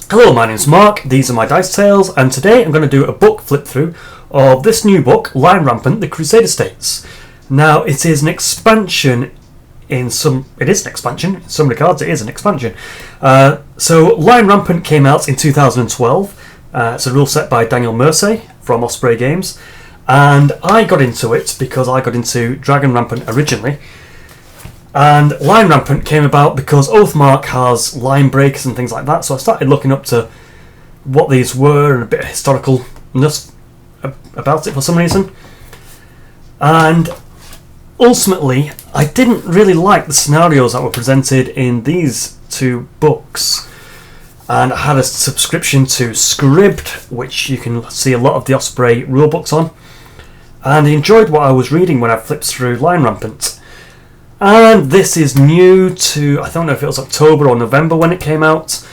Hello, my name's Mark, these are my Dice Tales, and today I'm going to do a book flip through of this new book, Lion Rampant, the Crusader States. Now, it is an expansion in some regards it is an expansion. So Lion Rampant came out in 2012. It's a rule set by Daniel Mersey from Osprey Games, and I got into it because I got into Dragon Rampant originally. And Lion Rampant came about because Oathmark has line breakers and things like that, so I started looking up to what these were and a bit of historicalness about it for some reason. And ultimately, I didn't really like the scenarios that were presented in these two books. And I had a subscription to Scribd, which you can see a lot of the Osprey rulebooks on. And I enjoyed what I was reading when I flipped through Lion Rampant. And this is new to, I don't know if it was October or November when it came out,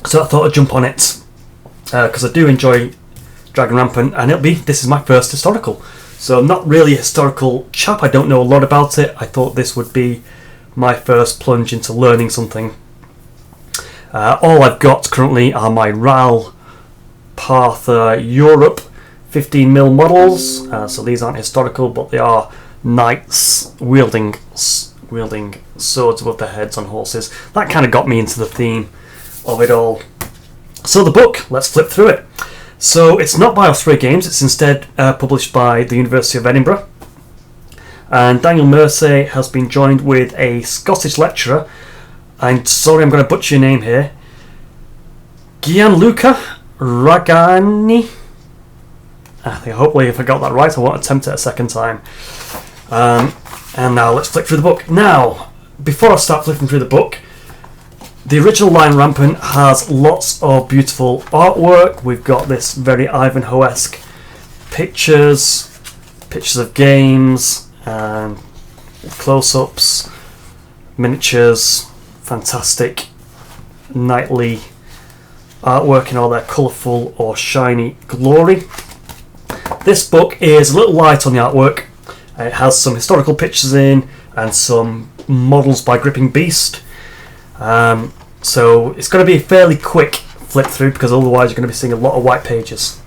so I thought I'd jump on it because I do enjoy Dragon Rampant, and this is my first historical, so I'm not really a historical chap, I don't know a lot about it. I thought this would be my first plunge into learning something. All I've got currently are my RAL Partha Europe 15mm models, so these aren't historical, but they are knights wielding swords above their heads on horses. That kind of got me into the theme of it all. So the book, let's flip through it. So it's not by Osprey Games, it's instead published by the University of Edinburgh. And Daniel Mersey has been joined with a Scottish lecturer. I'm sorry, I'm going to butcher your name here. Gianluca Ragani. Hopefully if I got that right, I won't attempt it a second time. And now let's flick through the book. Now, before I start flicking through the book, the original Lion Rampant has lots of beautiful artwork. We've got this very Ivanhoe-esque pictures of games, and close-ups, miniatures, fantastic knightly artwork in all their colourful or shiny glory. This book is a little light on the artwork. It has some historical pictures in and some models by Gripping Beast. So it's going to be a fairly quick flip through because otherwise you're going to be seeing a lot of white pages.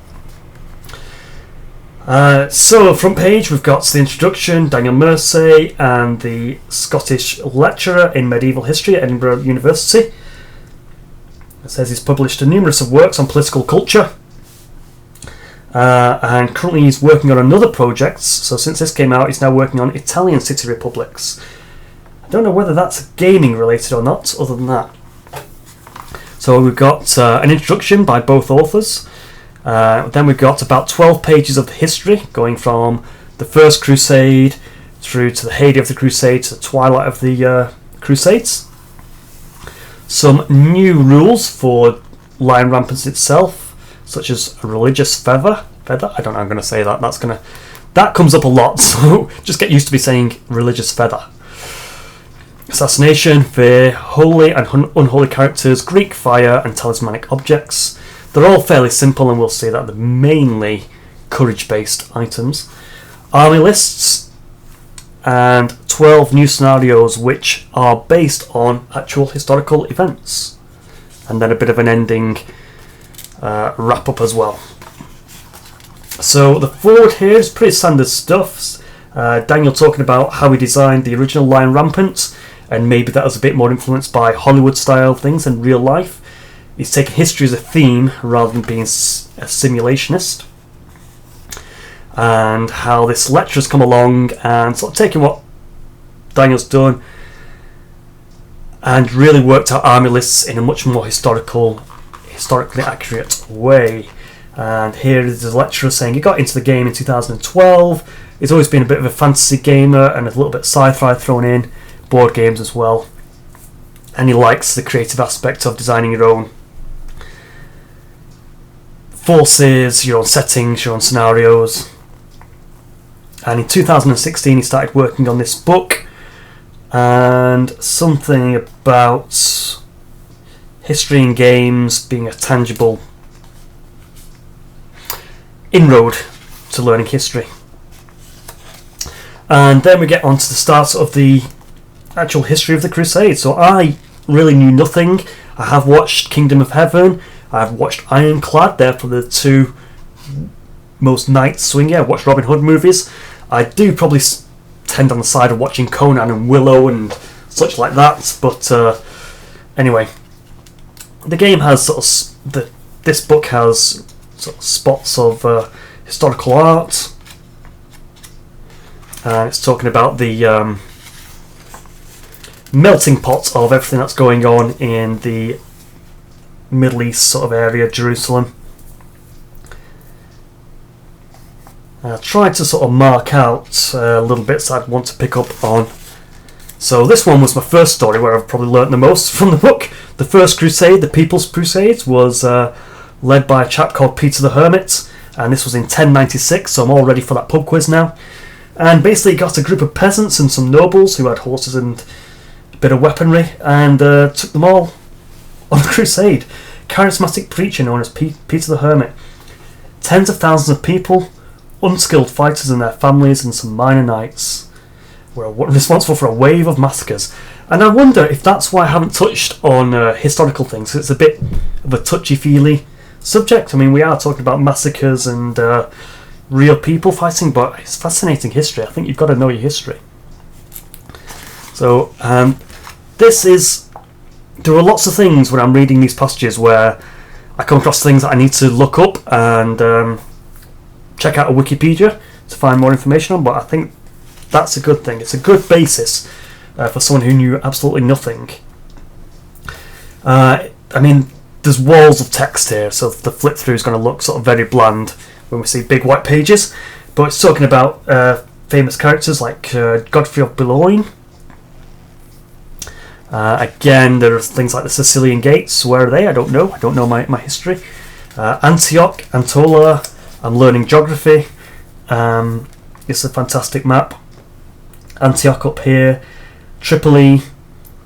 So front page we've got the introduction, Daniel Mersey and the Scottish lecturer in medieval history at Edinburgh University. It says he's published a numerous of works on political culture. And currently he's working on another project, so since this came out he's now working on Italian city republics. I don't know whether that's gaming related or not, other than that. So we've got an introduction by both authors, then we've got about 12 pages of the history, going from the First Crusade through to the heyday of the Crusade to the twilight of the Crusades. Some new rules for Lion Rampant itself, such as a religious feather. I don't know how I'm going to say that. That comes up a lot, so just get used to me saying religious feather. Assassination, fear, holy and unholy characters, Greek fire, and talismanic objects. They're all fairly simple, and we'll see that they're mainly courage-based items. Army lists, and 12 new scenarios which are based on actual historical events. And then a bit of an ending wrap up as well. So the forward here is pretty standard stuff. Daniel talking about how he designed the original Lion Rampant, and maybe that was a bit more influenced by Hollywood style things than real life. He's taken history as a theme rather than being a simulationist, and how this lecturer's come along and sort of taken what Daniel's done and really worked out army lists in a much more historically accurate way. And here is the lecturer saying he got into the game in 2012. He's always been a bit of a fantasy gamer and a little bit of sci-fi thrown in, board games as well. And he likes the creative aspect of designing your own forces, your own settings, your own scenarios. And in 2016 he started working on this book, and something about history in games being a tangible inroad to learning history. And then we get on to the start of the actual history of the Crusades. So I really knew nothing. I have watched Kingdom of Heaven. I've watched Ironclad. They're for the two most knights swinging. I've watched Robin Hood movies. I do probably tend on the side of watching Conan and Willow and such like that. But anyway, the game has this book has sort of spots of historical art. And it's talking about the melting pot of everything that's going on in the Middle East sort of area, Jerusalem. I tried to sort of mark out little bits I'd want to pick up on. So this one was my first story where I've probably learnt the most from the book. The First Crusade, the People's Crusade, was led by a chap called Peter the Hermit, and this was in 1096, so I'm all ready for that pub quiz now. And basically got a group of peasants and some nobles who had horses and a bit of weaponry, and took them all on a crusade. Charismatic preacher known as Peter the Hermit. Tens of thousands of people, unskilled fighters and their families, and some minor knights were responsible for a wave of massacres. And I wonder if that's why I haven't touched on historical things. It's a bit of a touchy-feely subject. I mean, we are talking about massacres and real people fighting, but it's fascinating history. I think you've got to know your history. So there are lots of things when I'm reading these passages where I come across things that I need to look up and check out a Wikipedia to find more information on, but I think that's a good thing. It's a good basis for someone who knew absolutely nothing. I mean, there's walls of text here, so the flip through is going to look sort of very bland when we see big white pages, but it's talking about famous characters like Godfrey of Boulogne. Again, there are things like the Sicilian Gates. Where are they? I don't know. I don't know my history. Antioch, Antola. I'm learning geography. It's a fantastic map. Antioch up here. Tripoli,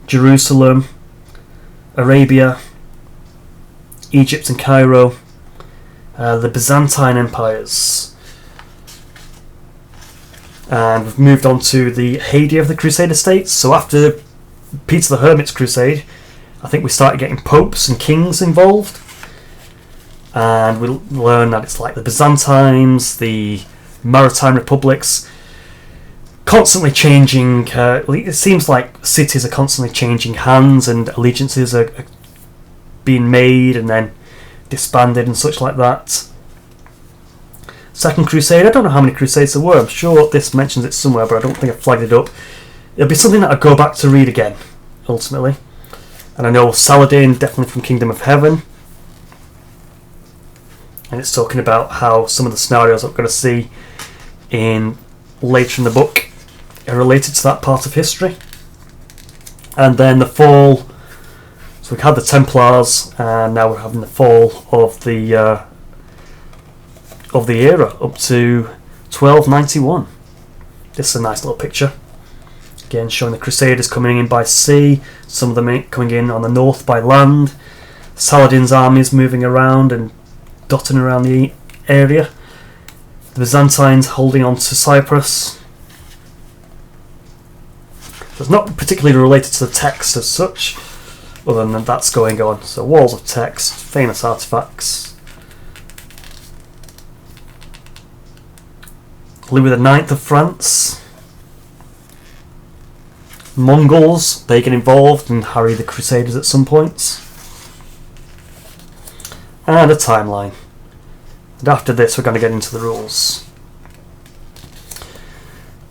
Jerusalem, Arabia, Egypt and Cairo. The Byzantine empires, and we've moved on to the heyday of the Crusader States. So after Peter the Hermit's crusade, I think we started getting popes and kings involved, and we learn that it's like the Byzantines, the maritime republics, constantly changing. It seems like cities are constantly changing hands, and allegiances are being made and then disbanded and such like that. Second Crusade, I don't know how many crusades there were. I'm sure this mentions it somewhere, but I don't think I flagged it up. It'll be something that I'll go back to read again, ultimately. And I know Saladin, definitely from Kingdom of Heaven. And it's talking about how some of the scenarios I'm going to see later in the book are related to that part of history. And then the fall. So we had the Templars, and now we're having the fall of the era up to 1291. This is a nice little picture. Again, showing the Crusaders coming in by sea, some of them coming in on the north by land. Saladin's armies moving around and dotting around the area. The Byzantines holding on to Cyprus. So it's not particularly related to the text as such, other than that's going on. So walls of text, famous artifacts. Louis IX of France. Mongols, they get involved and harry the Crusaders at some points. And a timeline. And after this we're going to get into the rules.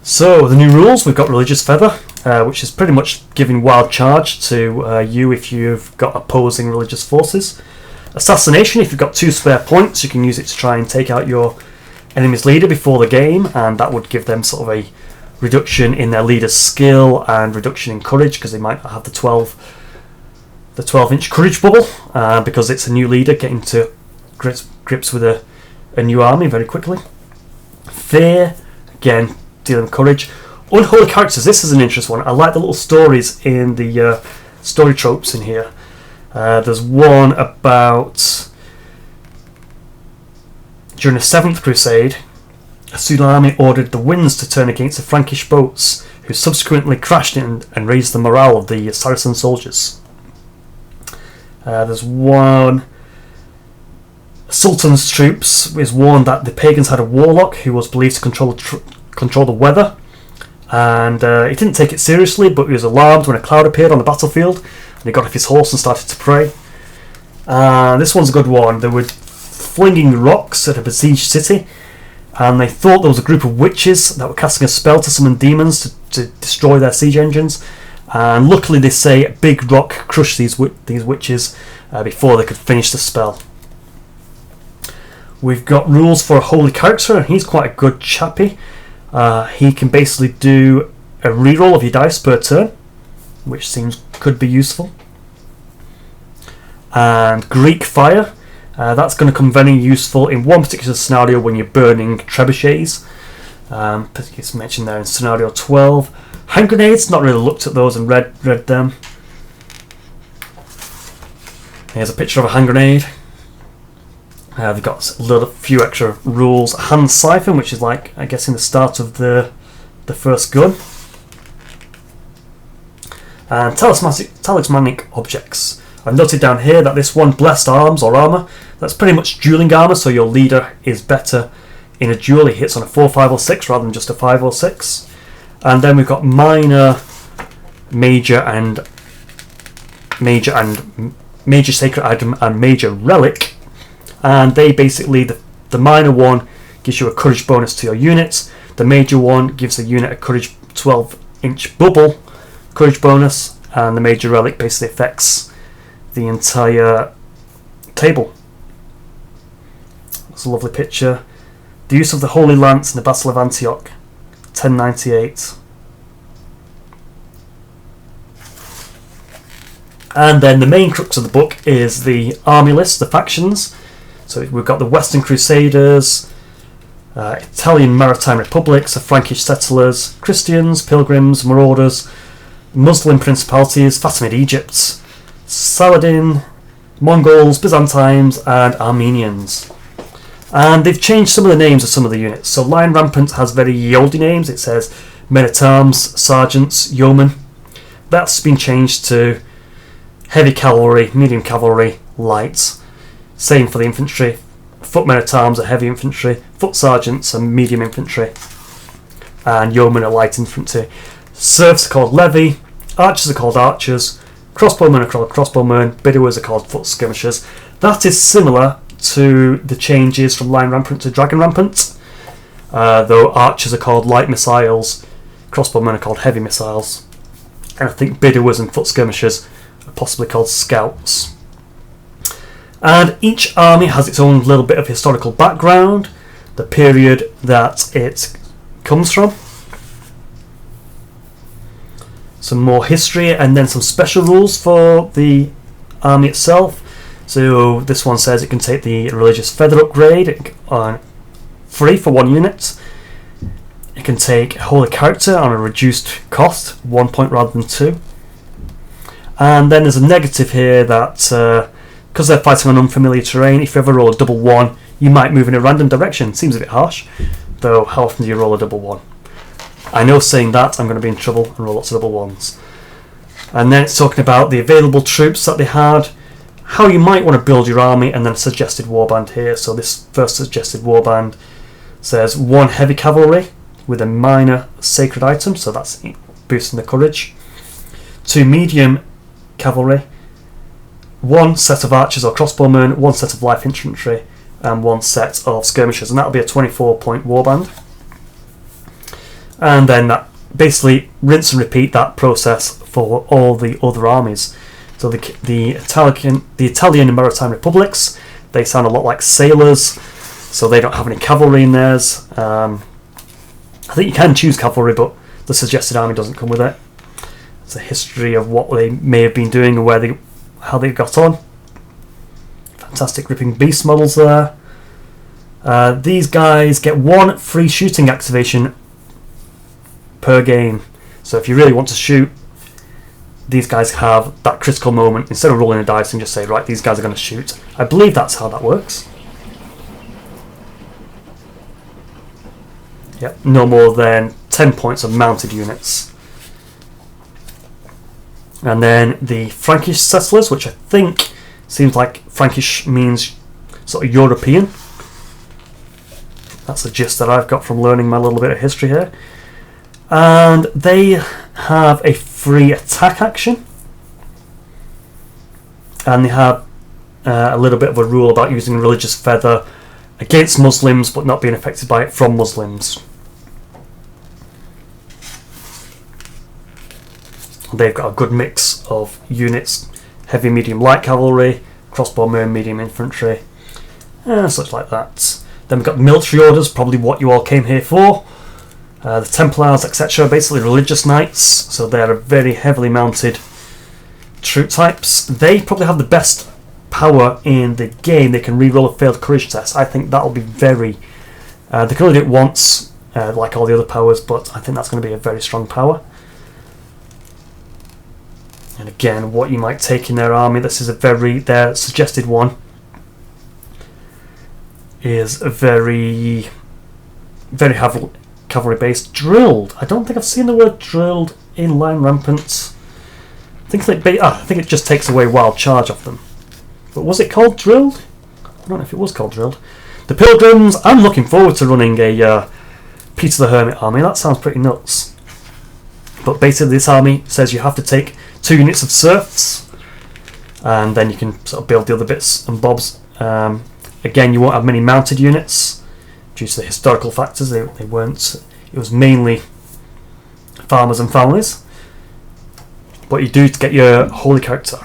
So the new rules, we've got Religious Feather, which is pretty much giving wild charge to you if you've got opposing religious forces. Assassination, if you've got 2 spare points, you can use it to try and take out your enemy's leader before the game, and that would give them sort of a reduction in their leader's skill and reduction in courage, because they might not have the 12-inch courage bubble, because it's a new leader getting to grips with a new army very quickly. Fear, again, dealing with courage. Unholy characters, this is an interesting one. I like the little stories in the story tropes in here. There's one about during the 7th Crusade, a tsunami ordered the winds to turn against the Frankish boats, who subsequently crashed in and raised the morale of the Saracen soldiers. There's one. Sultan's troops is warned that the pagans had a warlock who was believed to control the weather, and he didn't take it seriously, but he was alarmed when a cloud appeared on the battlefield, and he got off his horse and started to pray. This one's a good one. They were flinging rocks at a besieged city, and they thought there was a group of witches that were casting a spell to summon demons to destroy their siege engines, and luckily they say a big rock crushed these witches before they could finish the spell. We've got rules for a holy character, and he's quite a good chappy. He can basically do a reroll of your dice per turn, which could be useful. And Greek fire, that's going to come very useful in one particular scenario when you're burning trebuchets. It's mentioned there in scenario 12. Hand grenades, not really looked at those and read them. Here's a picture of a hand grenade. They've got a few extra rules. Hand siphon, which is like, I guess, in the start of the first gun. And talismanic objects. I've noted down here that this one, blessed arms or armour, that's pretty much dueling armour, so your leader is better in a duel. He hits on a 4, 5 or 6 rather than just a 5 or 6. And then we've got minor, major sacred item and major relic. And they basically, the minor one gives you a courage bonus to your units. The major one gives the unit a courage 12-inch bubble courage bonus, and the major relic basically affects the entire table. That's a lovely picture. The use of the Holy Lance in the Battle of Antioch, 1098. And then the main crux of the book is the army list, the factions. So we've got the Western Crusaders, Italian Maritime Republics, the Frankish settlers, Christians, Pilgrims, Marauders, Muslim principalities, Fatimid Egypt, Saladin, Mongols, Byzantines, and Armenians. And they've changed some of the names of some of the units. So Lion Rampant has very Yoldi names. It says men-at-arms, sergeants, yeomen. That's been changed to heavy cavalry, medium cavalry, light. Same for the infantry. Foot men-at-arms are heavy infantry, foot sergeants are medium infantry, and yeomen are light infantry. Serfs are called levy, archers are called archers, crossbowmen are called crossbowmen, bidowers are called foot skirmishers. That is similar to the changes from Lion Rampant to Dragon Rampant, though archers are called light missiles, crossbowmen are called heavy missiles, and I think bidowers and foot skirmishers are possibly called scouts. And each army has its own little bit of historical background, the period that it comes from, some more history, and then some special rules for the army itself. So this one says it can take the religious feather upgrade on free for 1 unit. It can take a holy character on a reduced cost, 1 point rather than 2. And then there's a negative here that because they're fighting on unfamiliar terrain, if you ever roll a double 1, you might move in a random direction. Seems a bit harsh, though how often do you roll a double 1? I know saying that I'm going to be in trouble and roll lots of double 1s. And then it's talking about the available troops that they had, how you might want to build your army, and then a suggested warband here. So this first suggested warband says 1 heavy cavalry with a minor sacred item, so that's boosting the courage. 2 medium cavalry, 1 set of archers or crossbowmen, 1 set of light infantry, and 1 set of skirmishers, and that'll be a 24-point warband. And then that basically rinse and repeat that process for all the other armies. So the Italian and Maritime Republics, they sound a lot like sailors, so they don't have any cavalry in theirs. I think you can choose cavalry, but the suggested army doesn't come with it. It's a history of what they may have been doing and how they got on. Fantastic ripping beast models there. These guys get 1 free shooting activation per game. So if you really want to shoot, these guys have that critical moment. Instead of rolling a dice and just say, right, these guys are going to shoot. I believe that's how that works. Yep, no more than 10 points of mounted units. And then the Frankish settlers, which I think Seems like Frankish means sort of European. That's the gist that I've got from learning my little bit of history here. And they have a free attack action. And they have a little bit of a rule about using religious feather against Muslims but not being affected by it from Muslims. They've got a good mix of units: heavy, medium, light cavalry, crossbowmen, medium infantry, such like that. Then we've got military orders, probably what you all came here for. The Templars, etc., basically religious knights, so they're a very heavily mounted troop types. They probably have the best power in the game. They can reroll a failed courage test. I think that'll be very... they can only do it once, like all the other powers, but I think that's going to be a very strong power. And again, what you might take in their army, this is their suggested one, is a very cavalry based. Drilled. I don't think I've seen the word drilled in Lion Rampant. I think it just takes away wild charge off them. But was it called drilled? I don't know if it was called drilled. The Pilgrims. I'm looking forward to running a Peter the Hermit army. That sounds pretty nuts. But basically, this army says you have to take 2 units of serfs, and then you can sort of build the other bits and bobs. Again, you won't have many mounted units due to the historical factors. They weren't. It was mainly farmers and families. But you do get your holy character.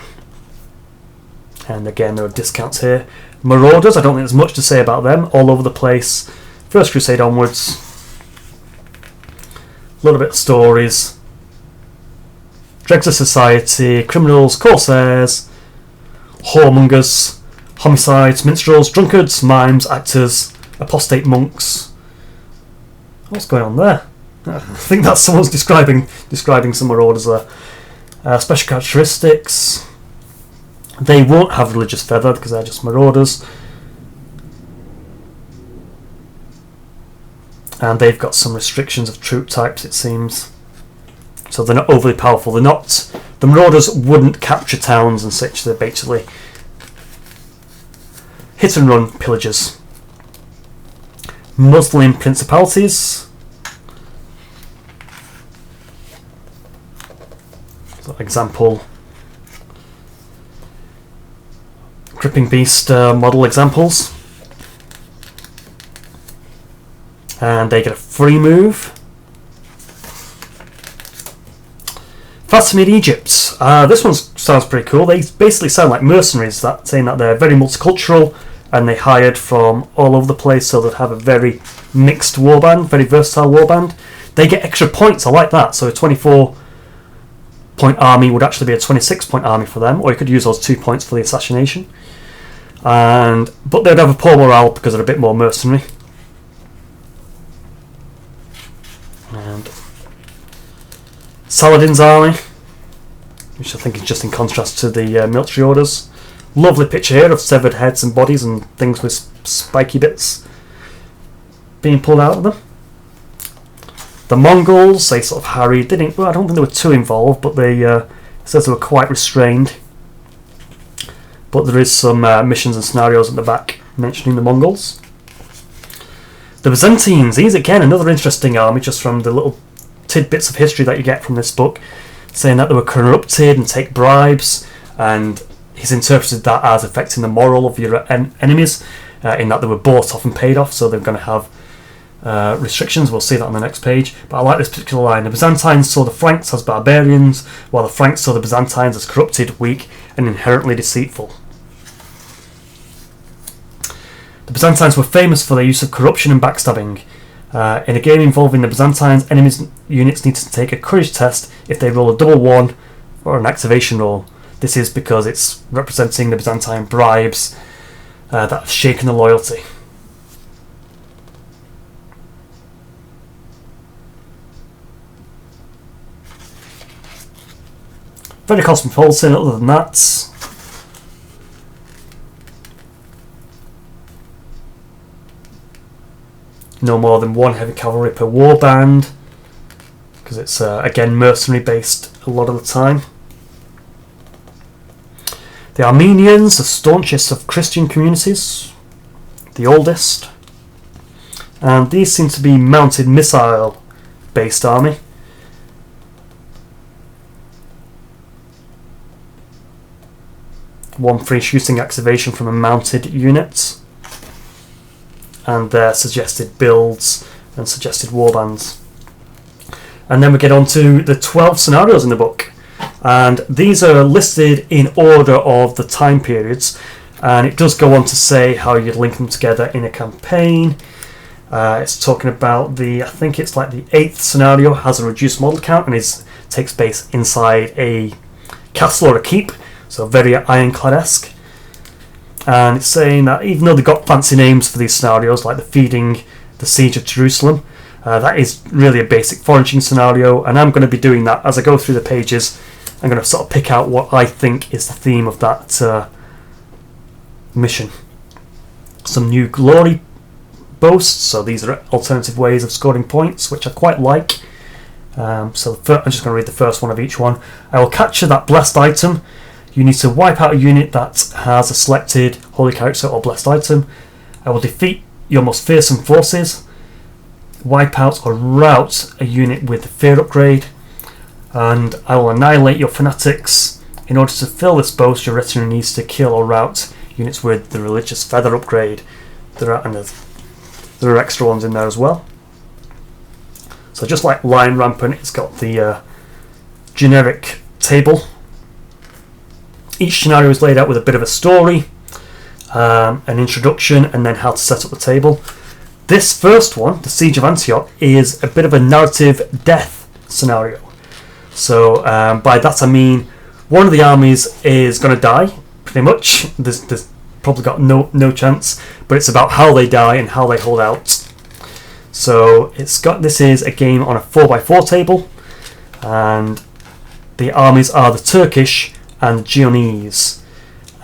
And again, there are discounts here. Marauders, I don't think there's much to say about them. All over the place. First Crusade onwards. A little bit of stories. Dregs of society, criminals, corsairs, whoremongers, homicides, minstrels, drunkards, mimes, actors, apostate monks. What's going on there? I think that's someone's describing some marauders there. Special characteristics. They won't have religious feather because they're just marauders. And they've got some restrictions of troop types, it seems. So they're not overly powerful. The marauders wouldn't capture towns and such. They're basically hit and run pillagers. Muslim principalities. So example, Gripping Beast model examples. And they get a free move. Fatimid Egypt. This one sounds pretty cool. They basically sound like mercenaries, saying that they're very multicultural and they hired from all over the place, so they have a very mixed warband, very versatile warband. They get extra points, I like that. So a 24-point army would actually be a 26-point army for them, or you could use those 2 points for the assassination. But they'd have a poor morale because they're a bit more mercenary. And Saladin's army, which I think is just in contrast to the military orders. Lovely picture here of severed heads and bodies and things with spiky bits being pulled out of them. The Mongols, they sort of harried. I don't think they were too involved, but it says they were quite restrained. But there is some missions and scenarios at the back mentioning the Mongols. The Byzantines, these again another interesting army, just from the little tidbits of history that you get from this book, saying that they were corrupted and take bribes, and he's interpreted that as affecting the moral of your enemies, in that they were bought off and paid off, so they're going to have restrictions. We'll see that on the next page. But I like this particular line. The Byzantines saw the Franks as barbarians, while the Franks saw the Byzantines as corrupted, weak, and inherently deceitful. The Byzantines were famous for their use of corruption and backstabbing. In a game involving the Byzantines, enemies' units need to take a courage test if they roll a double 1 or an activation roll. This is because it's representing the Byzantine bribes that have shaken the loyalty. Very cosmopolitan, other than that. No more than 1 heavy cavalry per warband, because it's again mercenary based a lot of the time. The Armenians, the staunchest of Christian communities, the oldest. And these seem to be mounted missile based army. One free shooting activation from a mounted unit. And their suggested builds and suggested warbands. And then we get on to the 12 scenarios in the book. And these are listed in order of the time periods. And it does go on to say how you'd link them together in a campaign. It's talking about I think it's like the 8th scenario has a reduced model count and takes place inside a castle or a keep. So very ironclad-esque. And it's saying that even though they've got fancy names for these scenarios, like the Feeding, the Siege of Jerusalem, that is really a basic foraging scenario, and I'm going to be doing that as I go through the pages. I'm going to sort of pick out what I think is the theme of that mission. Some new glory boasts, so these are alternative ways of scoring points, which I quite like. I'm just going to read the first one of each one. I will capture that blessed item. You need to wipe out a unit that has a selected holy character or blessed item. I will defeat your most fearsome forces. Wipe out or rout a unit with the fear upgrade. And I will annihilate your fanatics. In order to fill this boast, your retinue needs to kill or rout units with the religious feather upgrade. There are extra ones in there as well. So just like Lion Rampant, it's got the generic table. Each scenario is laid out with a bit of a story, an introduction, and then how to set up the table. This first one, the Siege of Antioch, is a bit of a narrative death scenario. So by that I mean one of the armies is going to die, pretty much. There's probably got no chance, but it's about how they die and how they hold out. So this is a game on a 4x4 table, and the armies are the Turkish and the Genoese.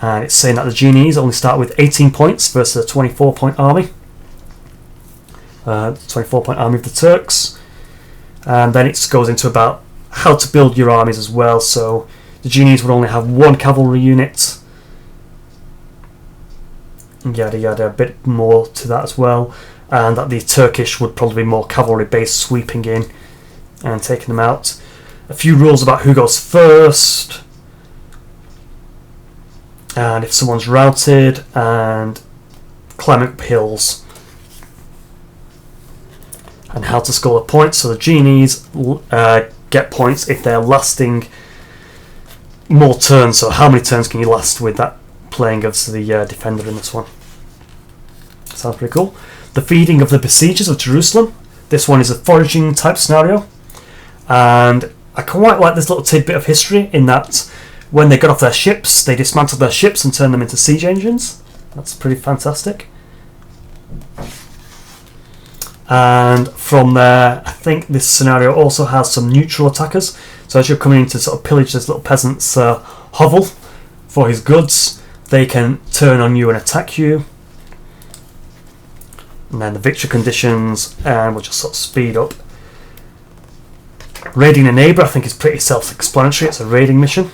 And it's saying that the Genoese only start with 18 points versus a 24-point army. 24-point army of the Turks. And then it goes into about how to build your armies as well. So the Genoese would only have one cavalry unit. Yada yada, a bit more to that as well. And that the Turkish would probably be more cavalry based, sweeping in and taking them out. A few rules about who goes first. And if someone's routed, and climbing up hills, and how to score the points. So the Genies get points if they're lasting more turns. So how many turns can you last with that playing as the defender in this one? Sounds pretty cool. The Feeding of the Besiegers of Jerusalem. This one is a foraging type scenario, and I quite like this little tidbit of history in that when they got off their ships, they dismantled their ships and turned them into siege engines. That's pretty fantastic. And from there, I think this scenario also has some neutral attackers. So as you're coming in to sort of pillage this little peasant's hovel for his goods, they can turn on you and attack you. And then the victory conditions, and we'll just sort of speed up. Raiding a neighbour, I think, is pretty self-explanatory. It's a raiding mission.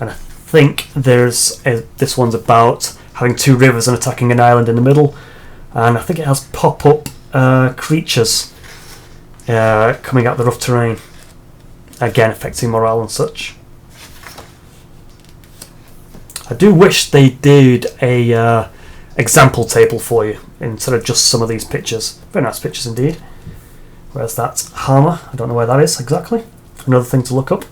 And I think this one's about having two rivers and attacking an island in the middle. And I think it has pop-up creatures coming out the rough terrain. Again, affecting morale and such. I do wish they did a example table for you instead of just some of these pictures. Very nice pictures indeed. Where's that hammer? I don't know where that is exactly. Another thing to look up.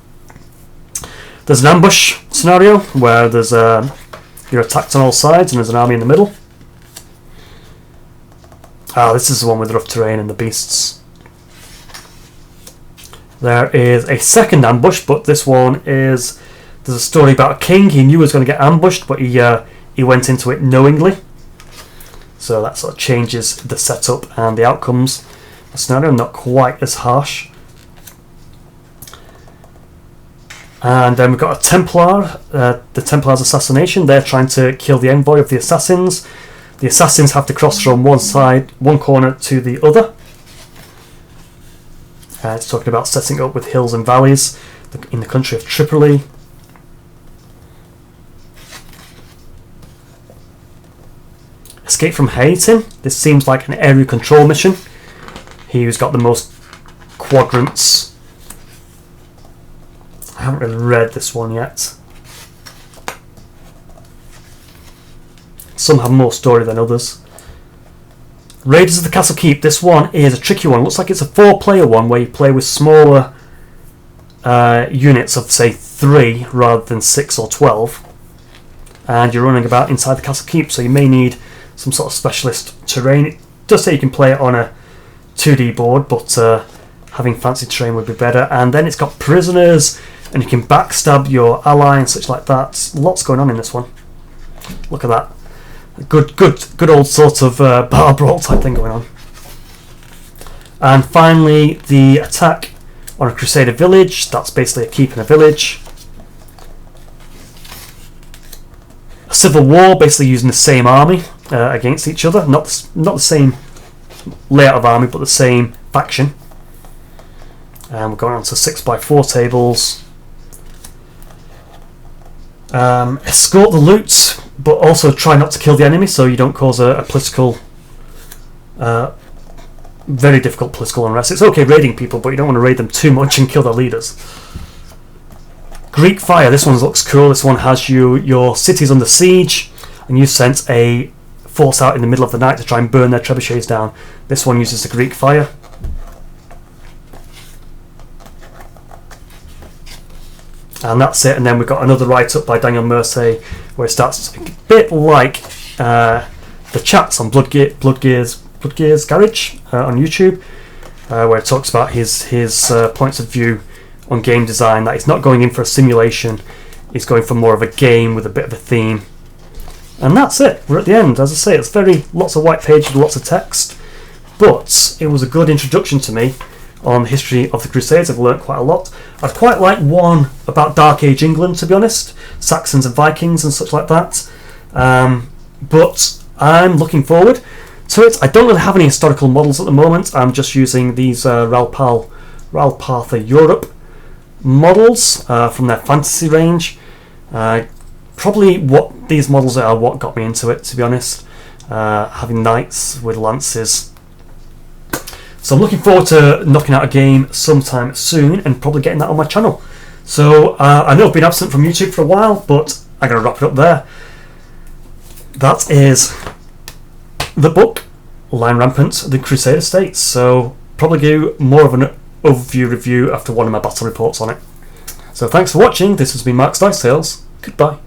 There's an ambush scenario where there's you're attacked on all sides and there's an army in the middle. This is the one with the rough terrain and the beasts. There is a second ambush, but this one is... There's a story about a king. He knew he was going to get ambushed, but he went into it knowingly. So that sort of changes the setup and the outcomes. The scenario not quite as harsh. And then we've got a Templar, the Templar's assassination. They're trying to kill the envoy of the assassins. The assassins have to cross from one corner to the other. It's talking about setting up with hills and valleys in the country of Tripoli. Escape from Hating. This seems like an area control mission. He who's got the most quadrants. I haven't really read this one yet. Some have more story than others. Raiders of the Castle Keep. This one is a tricky one. Looks like it's a 4-player one where you play with smaller units of, say, 3 rather than 6 or 12. And you're running about inside the Castle Keep, so you may need some sort of specialist terrain. It does say you can play it on a 2D board, but having fancy terrain would be better. And then it's got prisoners, and you can backstab your ally and such like that. Lots going on in this one. Look at that. Good old sort of bar brawl type thing going on. And finally, the attack on a Crusader village. That's basically a keep in a village. A civil war, basically using the same army against each other. Not the same layout of army, but the same faction. And we're going on to 6x4 tables. Escort the loot, but also try not to kill the enemy so you don't cause a political, very difficult political unrest. It's okay raiding people, but you don't want to raid them too much and kill their leaders. Greek Fire. This one looks cool. This one has your cities under siege, and you sent a force out in the middle of the night to try and burn their trebuchets down. This one uses the Greek Fire. And that's it. And then we've got another write-up by Daniel Mercier where it starts a bit like the chats on Bloodgear's Garage on YouTube, where it talks about his points of view on game design, that he's not going in for a simulation, he's going for more of a game with a bit of a theme. And that's it. We're at the end. As I say, it's lots of white pages, lots of text, but it was a good introduction to me on the history of the Crusades. I've learnt quite a lot. I'd quite like one about Dark Age England, to be honest, Saxons and Vikings and such like that. But I'm looking forward to it. I don't really have any historical models at the moment. I'm just using these Ralpatha Europe models from their fantasy range. Probably what these models are what got me into it, to be honest. Having knights with lances. So I'm looking forward to knocking out a game sometime soon and probably getting that on my channel. So I know I've been absent from YouTube for a while, but I'm going to wrap it up there. That is the book, Lion Rampant, The Crusader States. So probably do more of an overview review after one of my battle reports on it. So thanks for watching. This has been Mark's Dice Tales. Goodbye.